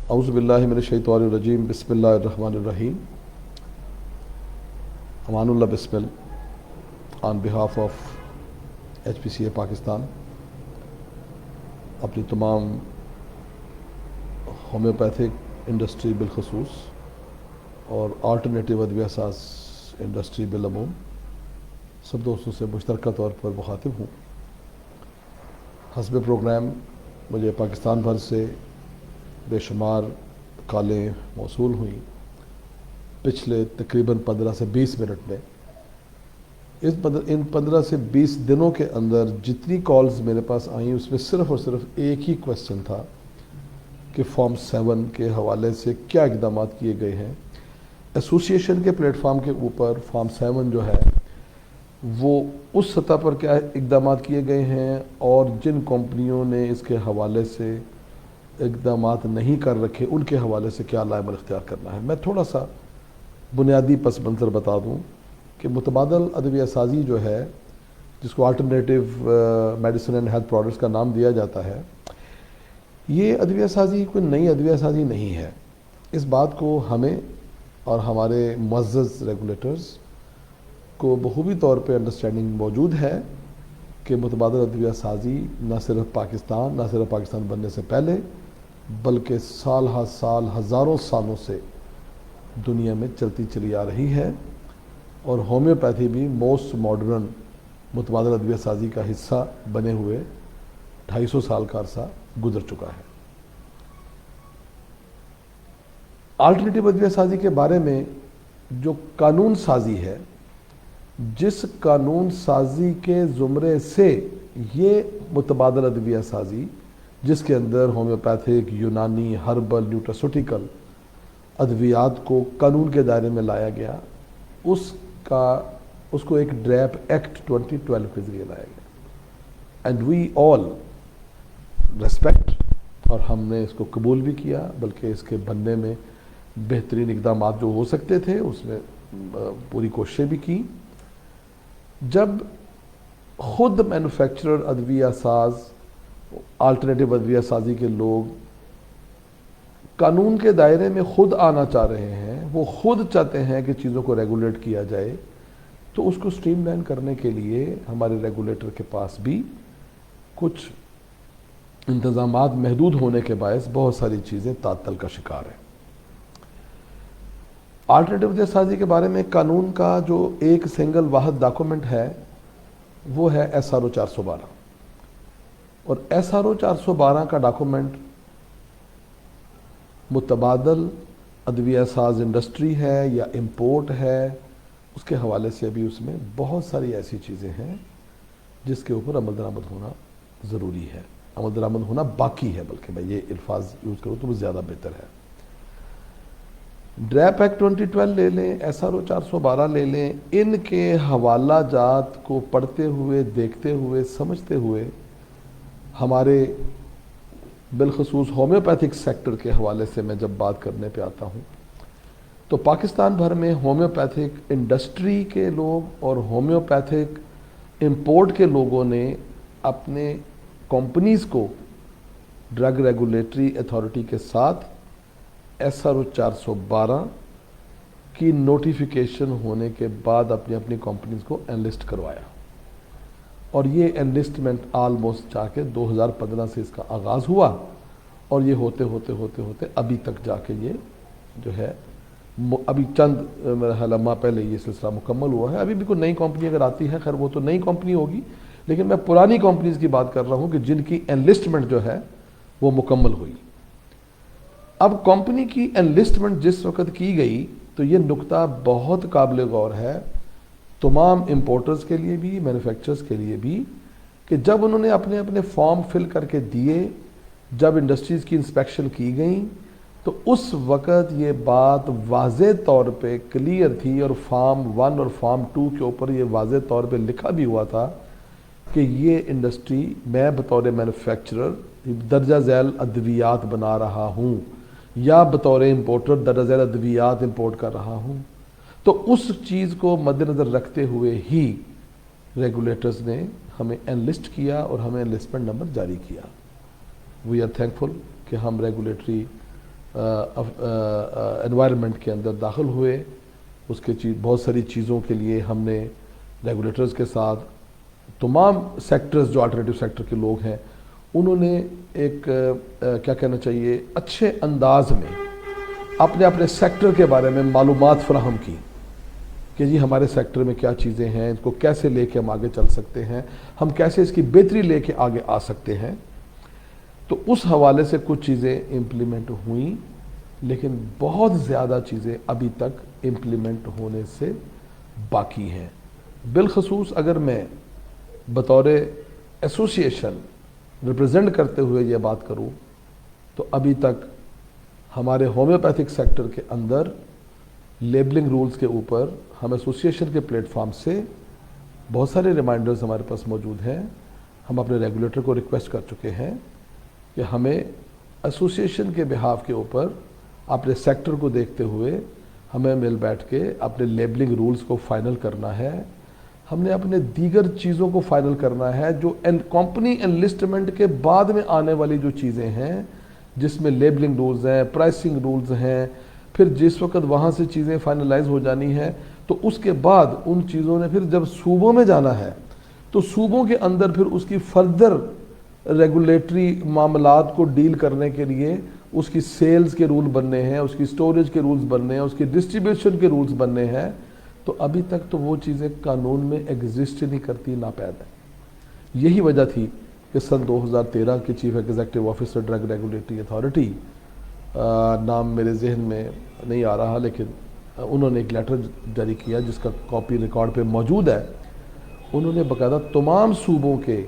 اعوذ باللہ من الشیطان الرجیم بسم اللہ الرحمن الرحیم. امان اللہ بسمل آن بہاف آف HPCA پاکستان اپنی تمام ہومیوپیتھک انڈسٹری بالخصوص اور آلٹرنیٹیو ادویہ ساز انڈسٹری بالعموم سب دوستوں سے مشترکہ طور پر مخاطب ہوں. حسب پروگرام مجھے پاکستان بھر سے بے شمار کالیں موصول ہوئیں پچھلے تقریباً 15 سے 20 منٹ میں. ان 15 سے 20 دنوں کے اندر جتنی کالز میرے پاس آئیں اس میں صرف اور صرف ایک ہی کویسچن تھا کہ فارم 7 کے حوالے سے کیا اقدامات کیے گئے ہیں. ایسوسیشن کے پلیٹ فارم کے اوپر فارم 7 جو ہے وہ اس سطح پر کیا اقدامات کیے گئے ہیں اور جن کمپنیوں نے اس کے حوالے سے اقدامات نہیں کر رکھے ان کے حوالے سے کیا عمل اختیار کرنا ہے. میں تھوڑا سا بنیادی پس منظر بتا دوں کہ متبادل ادویہ سازی جو ہے جس کو alternative medicine and health products کا نام دیا جاتا ہے، یہ ادویہ سازی کوئی نئی ادویہ سازی نہیں ہے. اس بات کو ہمیں اور ہمارے معزز ریگولیٹرز کو بخوبی طور پہ انڈرسٹینڈنگ موجود ہے کہ متبادل ادویہ سازی نہ صرف پاکستان بننے سے پہلے بلکہ سال ہر سال ہزاروں سالوں سے دنیا میں چلتی چلی آ رہی ہے اور ہومیوپیتھی بھی موسٹ ماڈرن متبادل ادویہ سازی کا حصہ بنے ہوئے 250 سال کا عرصہ گزر چکا ہے. آلٹرنیٹیو ادویہ سازی کے بارے میں جو قانون سازی ہے، جس قانون سازی کے زمرے سے یہ متبادل ادویہ سازی جس کے اندر ہومیوپیتھک، یونانی، ہربل، نیوٹراسوٹیکل ادویات کو قانون کے دائرے میں لایا گیا، اس کو ایک ڈریپ ایکٹ 2012 کے ذریعے لایا گیا. اینڈ وی آل ریسپیکٹ، اور ہم نے اس کو قبول بھی کیا بلکہ اس کے بننے میں بہترین اقدامات جو ہو سکتے تھے اس میں پوری کوششیں بھی کی. جب خود مینوفیکچرر ادویہ ساز، آلٹرنیٹیو ادویہ سازی کے لوگ قانون کے دائرے میں خود آنا چاہ رہے ہیں، وہ خود چاہتے ہیں کہ چیزوں کو ریگولیٹ کیا جائے، تو اس کو سٹریم لائن کرنے کے لیے ہمارے ریگولیٹر کے پاس بھی کچھ انتظامات محدود ہونے کے باعث بہت ساری چیزیں تعطل کا شکار ہیں. آلٹرنیٹیو ادویہ سازی کے بارے میں قانون کا جو ایک سنگل واحد ڈاکومنٹ ہے وہ ہے SRO 412، اور SRO 412 کا ڈاکومنٹ متبادل ادویہ ساز انڈسٹری ہے یا امپورٹ ہے، اس کے حوالے سے ابھی اس میں بہت ساری ایسی چیزیں ہیں جس کے اوپر عمل درآمد ہونا ضروری ہے، عمل درآمد ہونا باقی ہے، بلکہ میں یہ الفاظ یوز کروں تو وہ زیادہ بہتر ہے. ڈریپ ایکٹ 2012 لے لیں، SRO 412 لے لیں، ان کے حوالہ جات کو پڑھتے ہوئے، دیکھتے ہوئے، سمجھتے ہوئے ہمارے بالخصوص ہومیوپیتھک سیکٹر کے حوالے سے میں جب بات کرنے پہ آتا ہوں تو پاکستان بھر میں ہومیوپیتھک انڈسٹری کے لوگ اور ہومیوپیتھک امپورٹ کے لوگوں نے اپنے کمپنیز کو ڈرگ ریگولیٹری اتھارٹی کے ساتھ SRO 412 کی نوٹیفیکیشن ہونے کے بعد اپنی کمپنیز کو انلسٹ کروایا، اور یہ انلسٹمنٹ آلموسٹ جا کے 2015 سے اس کا آغاز ہوا، اور یہ ہوتے ہوتے ابھی تک جا کے یہ جو ہے ابھی چند لمحہ پہلے یہ سلسلہ مکمل ہوا ہے. ابھی بھی کوئی نئی کمپنی اگر آتی ہے، خیر وہ تو نئی کمپنی ہوگی، لیکن میں پرانی کمپنیز کی بات کر رہا ہوں کہ جن کی انلسٹمنٹ جو ہے وہ مکمل ہوئی. اب کمپنی کی انلسٹمنٹ جس وقت کی گئی تو یہ نقطہ بہت قابل غور ہے تمام امپورٹرز کے لیے بھی، مینوفیکچرز کے لیے بھی، کہ جب انہوں نے اپنے فارم فل کر کے دیے، جب انڈسٹریز کی انسپیکشن کی گئیں تو اس وقت یہ بات واضح طور پہ کلیئر تھی، اور فارم 1 اور فارم 2 کے اوپر یہ واضح طور پہ لکھا بھی ہوا تھا کہ یہ انڈسٹری میں بطور مینوفیکچرر درجہ ذیل ادویات بنا رہا ہوں یا بطور امپورٹر درجہ ذیل ادویات امپورٹ کر رہا ہوں. تو اس چیز کو مد نظر رکھتے ہوئے ہی ریگولیٹرز نے ہمیں انلسٹ کیا اور ہمیں انلسٹمنٹ نمبر جاری کیا. وی آر تھینکفل کہ ہم ریگولیٹری انوائرمنٹ کے اندر داخل ہوئے. اس کے بہت ساری چیزوں کے لیے ہم نے ریگولیٹرز کے ساتھ تمام سیکٹرز جو آلٹرنیٹیو سیکٹر کے لوگ ہیں انہوں نے ایک کیا کہنا چاہیے اچھے انداز میں اپنے اپنے سیکٹر کے بارے میں معلومات فراہم کی کہ جی ہمارے سیکٹر میں کیا چیزیں ہیں, اس کو کیسے لے کے ہم آگے چل سکتے ہیں, ہم کیسے اس کی بہتری لے کے آگے آ سکتے ہیں. تو اس حوالے سے کچھ چیزیں امپلیمنٹ ہوئیں, لیکن بہت زیادہ چیزیں ابھی تک امپلیمنٹ ہونے سے باقی ہیں. بالخصوص اگر میں بطور ایسوسیشن ریپرزینٹ کرتے ہوئے یہ بات کروں تو ابھی تک ہمارے ہومیوپیتھک سیکٹر کے اندر لیبلنگ رولز کے اوپر ہم ایسوسیشن کے پلیٹ فارم سے بہت سارے ریمائنڈرز ہمارے پاس موجود ہیں. ہم اپنے ریگولیٹر کو ریکویسٹ کر چکے ہیں کہ ہمیں ایسوسیشن کے بہاف کے اوپر اپنے سیکٹر کو دیکھتے ہوئے ہمیں مل بیٹھ کے اپنے لیبلنگ رولز کو فائنل کرنا ہے. ہم نے اپنے دیگر چیزوں کو فائنل کرنا ہے جو کمپنی انلسٹمنٹ کے بعد میں آنے والی جو چیزیں ہیں جس میں لیبلنگ رولز ہیں, پرائسنگ رولز ہیں. پھر جس وقت وہاں سے چیزیں فائنلائز ہو جانی ہیں تو اس کے بعد ان چیزوں نے پھر جب صوبوں میں جانا ہے تو صوبوں کے اندر پھر اس کی فردر ریگولیٹری معاملات کو ڈیل کرنے کے لیے اس کی سیلز کے رول بننے ہیں, اس کی سٹوریج کے رولز بننے ہیں, اس کی ڈسٹریبیوشن کے رولز بننے ہیں. تو ابھی تک تو وہ چیزیں قانون میں ایگزسٹ نہیں کرتی, ناپید ہیں. یہی وجہ تھی کہ سن 2013 کے chief executive officer drug regulatory authority, نام میرے ذہن میں نہیں آ رہا, لیکن انہوں نے ایک لیٹر جاری کیا جس کا کاپی ریکارڈ پہ موجود ہے. انہوں نے باقاعدہ تمام صوبوں کے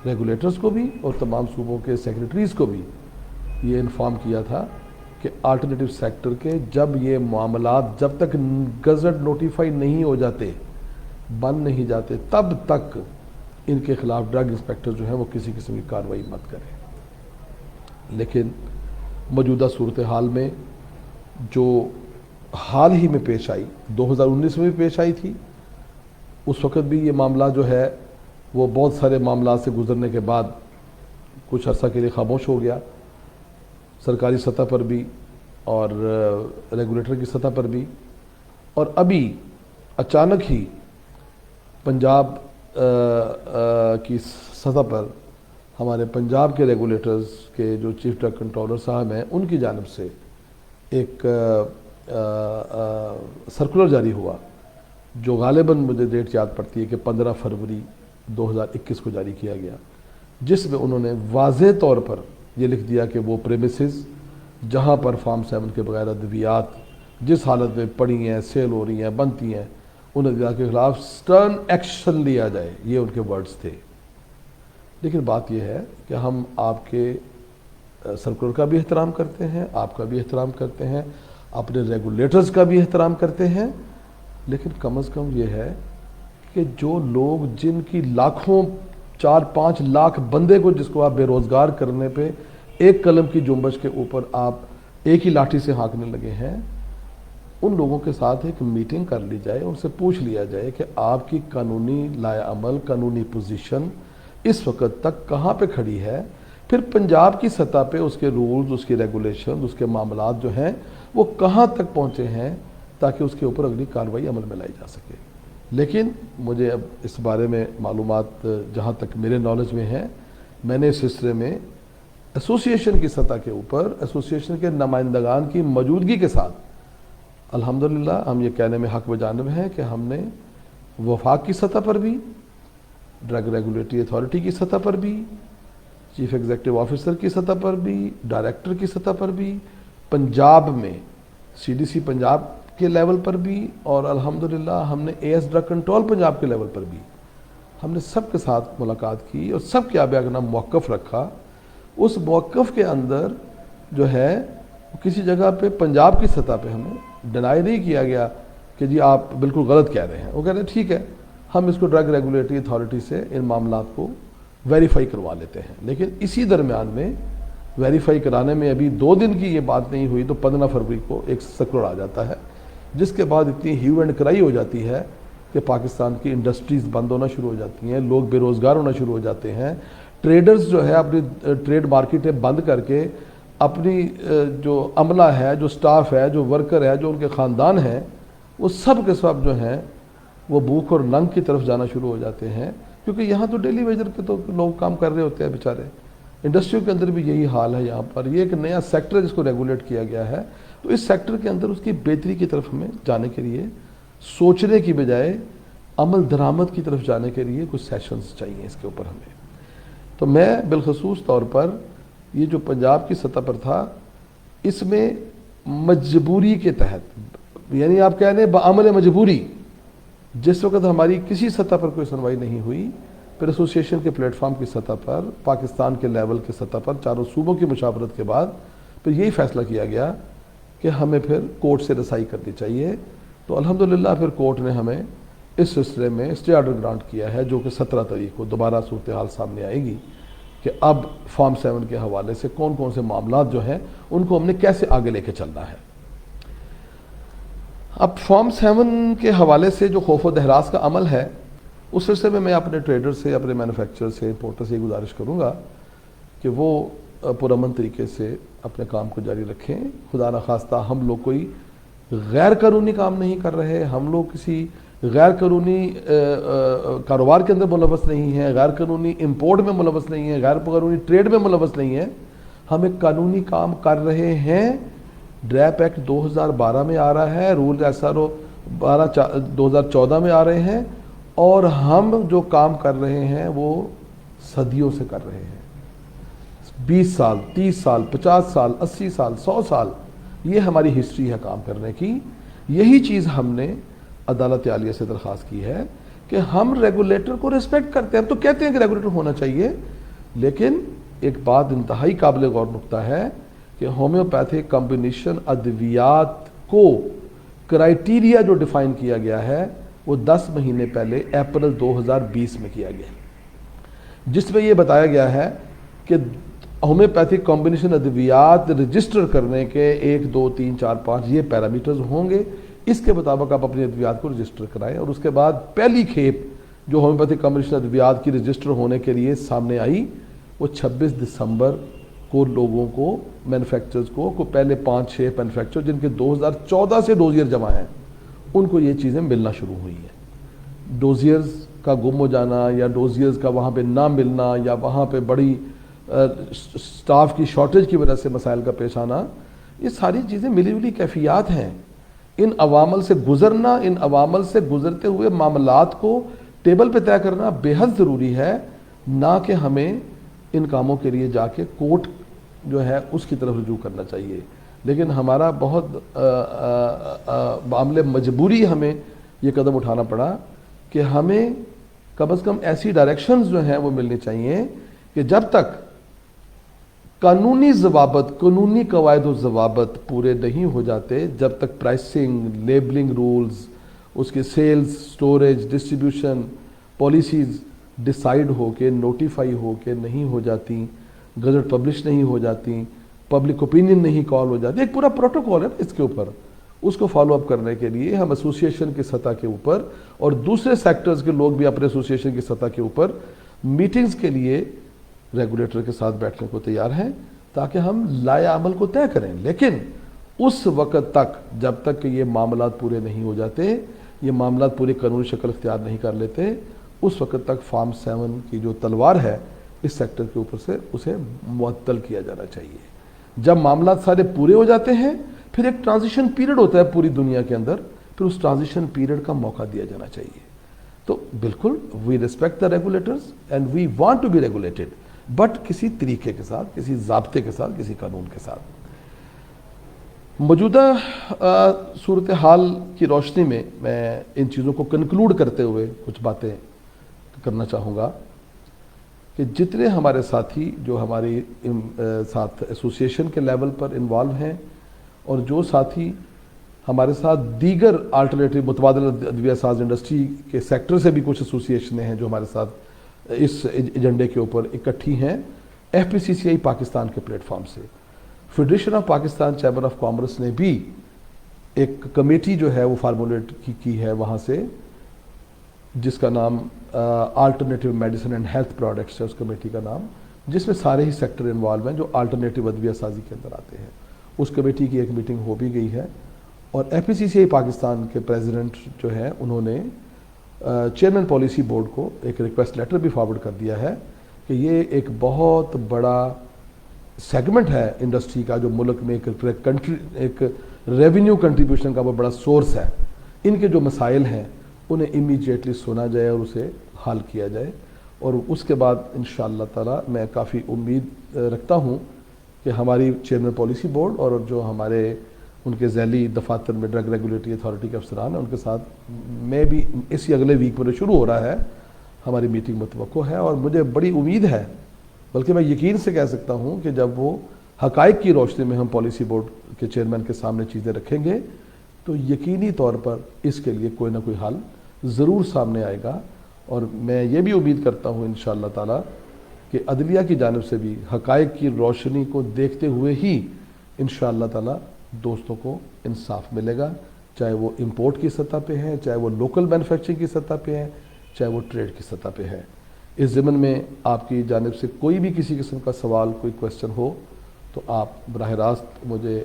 ریگولیٹرز کو بھی اور تمام صوبوں کے سیکریٹریز کو بھی یہ انفارم کیا تھا کہ آلٹرنیٹیو سیکٹر کے جب یہ معاملات جب تک گزٹ نوٹیفائی نہیں ہو جاتے, بند نہیں جاتے, تب تک ان کے خلاف ڈرگ انسپیکٹر جو ہیں وہ کسی قسم کی کارروائی مت کریں. لیکن موجودہ صورتحال میں جو حال ہی میں پیش آئی, 2019 میں بھی پیش آئی تھی, اس وقت بھی یہ معاملہ جو ہے وہ بہت سارے معاملات سے گزرنے کے بعد کچھ عرصہ کے لیے خاموش ہو گیا, سرکاری سطح پر بھی اور ریگولیٹر کی سطح پر بھی. اور ابھی اچانک ہی پنجاب کی سطح پر ہمارے پنجاب کے ریگولیٹرز کے جو چیف ڈرگ کنٹرولر صاحب ہیں ان کی جانب سے ایک سرکولر جاری ہوا جو غالباً مجھے ڈیٹ یاد پڑتی ہے کہ 15 فروری 2021 کو جاری کیا گیا, جس میں انہوں نے واضح طور پر یہ لکھ دیا کہ وہ پریمیسز جہاں پر فارم 7 کے بغیر ادویات جس حالت میں پڑی ہیں, سیل ہو رہی ہیں, بنتی ہیں, ان ادویات کے خلاف سٹرن ایکشن لیا جائے, یہ ان کے ورڈز تھے. لیکن بات یہ ہے کہ ہم آپ کے سرکولر کا بھی احترام کرتے ہیں, آپ کا بھی احترام کرتے ہیں, اپنے ریگولیٹرز کا بھی احترام کرتے ہیں, لیکن کم از کم یہ ہے کہ جو لوگ جن کی لاکھوں 4-5 لاکھ بندے کو جس کو آپ بے روزگار کرنے پہ ایک قلم کی جنبش کے اوپر آپ ایک ہی لاٹھی سے ہانکنے لگے ہیں, ان لوگوں کے ساتھ ایک میٹنگ کر لی جائے, ان سے پوچھ لیا جائے کہ آپ کی قانونی لائے عمل, قانونی پوزیشن اس وقت تک کہاں پہ کھڑی ہے. پھر پنجاب کی سطح پہ اس کے رولز, اس کی ریگولیشن, اس کے معاملات جو ہیں وہ کہاں تک پہنچے ہیں تاکہ اس کے اوپر اگلی کارروائی عمل میں لائی جا سکے. لیکن مجھے اب اس بارے میں معلومات جہاں تک میرے نالج میں ہے, میں نے اس سلسلے میں ایسوسیشن کی سطح کے اوپر ایسوسیشن کے نمائندگان کی موجودگی کے ساتھ الحمدللہ ہم یہ کہنے میں حق بجانب ہیں کہ ہم نے وفاق کی سطح پر بھی, ڈرگ ریگولیٹری اتھارٹی کی سطح پر بھی, چیف ایگزیکٹو آفیسر کی سطح پر بھی, ڈائریکٹر کی سطح پر بھی, پنجاب میں CDC پنجاب کے لیول پر بھی, اور الحمدللہ ہم نے AS ڈرگ کنٹرول پنجاب کے لیول پر بھی ہم نے سب کے ساتھ ملاقات کی اور سب کے آبے اگنا موقف رکھا. اس موقف کے اندر جو ہے کسی جگہ پہ پنجاب کی سطح پہ ہمیں ڈینائی نہیں کیا گیا کہ جی آپ بالکل غلط کہہ رہے ہیں. وہ کہہ رہے ہیں ٹھیک ہے ہم اس کو ڈرگ ریگولیٹری اتھارٹی سے ان معاملات کو ویریفائی کروا لیتے ہیں. لیکن اسی درمیان میں ویریفائی کرانے میں ابھی 2 دن کی یہ بات نہیں ہوئی تو 15 فروری کو ایک سرکولر آ جاتا ہے, جس کے بعد اتنی ہیو اینڈ کرائی ہو جاتی ہے کہ پاکستان کی انڈسٹریز بند ہونا شروع ہو جاتی ہیں, لوگ بے روزگار ہونا شروع ہو جاتے ہیں, ٹریڈرز جو ہے اپنی ٹریڈ مارکیٹیں بند کر کے اپنی جو عملہ ہے، جو سٹاف ہے، جو ورکر ہے، جو ان کے خاندان ہیں، وہ سب کے سب جو ہیں وہ بھوک اور ننگ کی طرف جانا شروع ہو جاتے ہیں، کیونکہ یہاں تو ڈیلی ویجر کے تو لوگ کام کر رہے ہوتے ہیں بیچارے. انڈسٹریوں کے اندر بھی یہی حال ہے یہاں پر. یہ ایک نیا سیکٹر ہے جس کو ریگولیٹ کیا گیا ہے، تو اس سیکٹر کے اندر اس کی بہتری کی طرف ہمیں جانے کے لیے سوچنے کی بجائے عمل درآمد کی طرف جانے کے لیے کچھ سیشنز چاہیے اس کے اوپر ہمیں. تو میں بالخصوص طور پر یہ جو پنجاب کی سطح پر تھا، اس میں مجبوری کے تحت، یعنی آپ کہہ لیں بعمل مجبوری، جس وقت ہماری کسی سطح پر کوئی سنوائی نہیں ہوئی، پھر ایسوسیشن کے پلیٹ فارم کی سطح پر، پاکستان کے لیول کے سطح پر، چاروں صوبوں کی مشاورت کے بعد پھر یہی فیصلہ کیا گیا کہ ہمیں پھر کورٹ سے رسائی کرنی چاہیے. تو الحمدللہ پھر کورٹ نے ہمیں اس سلسلے میں اسٹے آرڈر گرانٹ کیا ہے، جو کہ 17 تاریخ کو دوبارہ صورتحال سامنے آئے گی کہ اب فارم 7 کے حوالے سے کون کون سے معاملات جو ہیں ان کو ہم نے کیسے آگے لے کے چلنا ہے. اب فارم 7 کے حوالے سے جو خوف و دہراس کا عمل ہے، اس سلسلے میں اپنے ٹریڈر سے، اپنے مینوفیکچرر سے، امپورٹر سے یہ گزارش کروں گا کہ وہ پرامن طریقے سے اپنے کام کو جاری رکھیں. خدا نخواستہ ہم لوگ کوئی غیر قانونی کام نہیں کر رہے، ہم لوگ کسی غیر قانونی کاروبار کے اندر ملوث نہیں ہیں، غیر قانونی امپورٹ میں ملوث نہیں ہیں، غیر قانونی ٹریڈ میں ملوث نہیں ہیں. ہم ایک قانونی کام کر رہے ہیں. ڈریپ ایکٹ 2012 میں آ رہا ہے، رول SRO 2014 میں آ رہے ہیں، اور ہم جو کام کر رہے ہیں وہ صدیوں سے کر رہے ہیں. 20 سال، 30 سال، 50 سال، 80 سال، 100 سال، یہ ہماری ہسٹری ہے کام کرنے کی. یہی چیز ہم نے عدالت عالیہ سے درخواست کی ہے کہ ہم ریگولیٹر کو ریسپیکٹ کرتے ہیں. ہم تو کہتے ہیں کہ ریگولیٹر ہونا چاہیے، لیکن ایک بات انتہائی قابل غور نقطہ ہے کہ ہومیوپیتھک کمبینیشن ادویات کو کرائیٹیریا جو ڈیفائن کیا گیا ہے وہ 10 مہینے پہلے اپریل 2020 میں کیا گیا، جس میں یہ بتایا گیا ہے کہ ہومیوپیتھک کمبینیشن ادویات رجسٹر کرنے کے 1 2 3 4 5 یہ پیرامیٹرز ہوں گے. اس کے مطابق آپ اپنی ادویات کو رجسٹر کرائیں. اور اس کے بعد پہلی کھیپ جو ہومیوپیتھک کمبینیشن ادویات کی رجسٹر ہونے کے لیے سامنے آئی وہ 26 دسمبر کو لوگوں کو، مینوفیکچرز کو پہلے 5-6 مینوفیکچر جن کے 2014 سے ڈوزیئر جمع ہیں، ان کو یہ چیزیں ملنا شروع ہوئی ہیں. ڈوزیئرز کا گم ہو جانا یا ڈوزیئرز کا وہاں پہ نہ ملنا یا وہاں پہ بڑی سٹاف کی شارٹیج کی وجہ سے مسائل کا پیش آنا، یہ ساری چیزیں ملی جلی کیفیات ہیں. ان عوامل سے گزرنا، ان عوامل سے گزرتے ہوئے معاملات کو ٹیبل پہ طے کرنا بے حد ضروری ہے، نہ کہ ہمیں ان کاموں کے لیے جا کے کورٹ جو ہے اس کی طرف رجوع کرنا چاہیے. لیکن ہمارا بہت معاملے مجبوری ہمیں یہ قدم اٹھانا پڑا کہ ہمیں کم از کم ایسی ڈائریکشنز جو ہیں وہ ملنی چاہیے کہ جب تک قانونی ضوابط، قانونی قواعد و ضوابط پورے نہیں ہو جاتے، جب تک پرائسنگ، لیبلنگ رولز، اس کے sales, storage, distribution policies decide ہو کے، نوٹیفائی ہو کے نہیں ہو جاتی، گزٹ پبلش نہیں ہو جاتی، پبلک اوپینین نہیں کال ہو جاتی. ایک پورا پروٹوکول ہے اس کے اوپر، اس کو فالو اپ کرنے کے لیے ہم ایسوسیشن کی سطح کے اوپر اور دوسرے سیکٹرز کے لوگ بھی اپنے ایسوسیشن کی سطح کے اوپر میٹنگز کے لیے ریگولیٹر کے ساتھ بیٹھنے کو تیار ہیں تاکہ ہم لائے عمل کو طے کریں. لیکن اس وقت تک جب تک کہ یہ معاملات پورے نہیں ہو جاتے، یہ معاملات پوری قانونی شکل اختیار نہیں کر لیتے، اس وقت تک فارم 7 کی جو تلوار ہے اس سیکٹر کے اوپر سے اسے معطل کیا جانا چاہیے. جب معاملات سارے پورے ہو جاتے ہیں پھر ایک ٹرانزیشن پیریڈ ہوتا ہے پوری دنیا کے اندر، پھر اس ٹرانزیشن پیریڈ کا موقع دیا جانا چاہیے. تو بالکل we respect the regulators and we want to be regulated, but کسی طریقے کے ساتھ، کسی ضابطے کے ساتھ، کسی قانون کے ساتھ. موجودہ صورتحال کی روشنی میں میں ان چیزوں کو کنکلوڈ کرتے ہوئے کچھ باتیں کرنا چاہوں گا کہ جتنے ہمارے ساتھی جو ہماری ساتھ ایسوسیشن کے لیول پر انوالو ہیں اور جو ساتھی ہمارے ساتھ دیگر آلٹرنیٹیو متبادل ادویہ ساز انڈسٹری کے سیکٹر سے بھی کچھ ایسوسیشنیں ہیں جو ہمارے ساتھ اس ایجنڈے کے اوپر اکٹھی ہیں. FPCCI پاکستان کے پلیٹ فارم سے federation of Pakistan chamber of commerce نے بھی ایک کمیٹی جو ہے وہ فارمولیٹ کی ہے وہاں سے، جس کا نام alternative medicine and health products ہے اس کمیٹی کا نام. جس میں سارے ہی سیکٹر انوالو ہیں جو آلٹرنیٹو ادویہ سازی کے اندر آتے ہیں. اس کمیٹی کی ایک میٹنگ ہو بھی گئی ہے اور ایف پی سی سی آئی پاکستان کے پریزیڈنٹ جو ہیں انہوں نے چیئرمین پالیسی بورڈ کو ایک ریکویسٹ لیٹر بھی فارورڈ کر دیا ہے کہ یہ ایک بہت بڑا سیگمنٹ ہے انڈسٹری کا جو ملک میں ایک ریونیو کنٹریبیوشن کا وہ بڑا سورس ہے. ان کے جو مسائل ہیں انہیں امیجیٹلی سنا جائے اور اسے حل کیا جائے. اور اس کے بعد انشاءاللہ تعالی میں کافی امید رکھتا ہوں کہ ہماری چیئرمین پالیسی بورڈ اور جو ہمارے ان کے ذیلی دفاتر میں ڈرگ ریگولیٹری اتھارٹی کے افسران ہیں ان کے ساتھ میں بھی اسی اگلے ویک میں شروع ہو رہا ہے ہماری میٹنگ متوقع ہے. اور مجھے بڑی امید ہے بلکہ میں یقین سے کہہ سکتا ہوں کہ جب وہ حقائق کی روشنی میں ہم پالیسی بورڈ کے چیئرمین کے سامنے چیزیں رکھیں گے تو یقینی طور پر اس کے لیے کوئی نہ کوئی حل ضرور سامنے آئے گا. اور میں یہ بھی امید کرتا ہوں انشاءاللہ تعالی کہ عدلیہ کی جانب سے بھی حقائق کی روشنی کو دیکھتے ہوئے ہی انشاءاللہ تعالی دوستوں کو انصاف ملے گا, چاہے وہ امپورٹ کی سطح پہ ہے, چاہے وہ لوکل مینوفیکچرنگ کی سطح پہ ہے, چاہے وہ ٹریڈ کی سطح پہ ہے. اس ضمن میں آپ کی جانب سے کوئی بھی کسی قسم کا سوال کوئی کویسچن ہو تو آپ براہ راست مجھے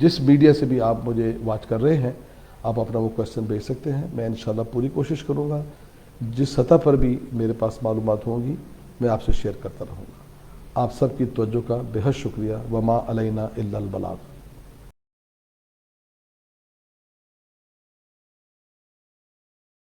جس میڈیا سے بھی آپ مجھے واچ کر رہے ہیں آپ اپنا وہ کویسچن بھیج سکتے ہیں. میں انشاءاللہ پوری کوشش کروں گا جس سطح پر بھی میرے پاس معلومات ہوں گی میں آپ سے شیئر کرتا رہوں گا. آپ سب کی توجہ کا بے حد شکریہ. وما علینا الا البلاغ.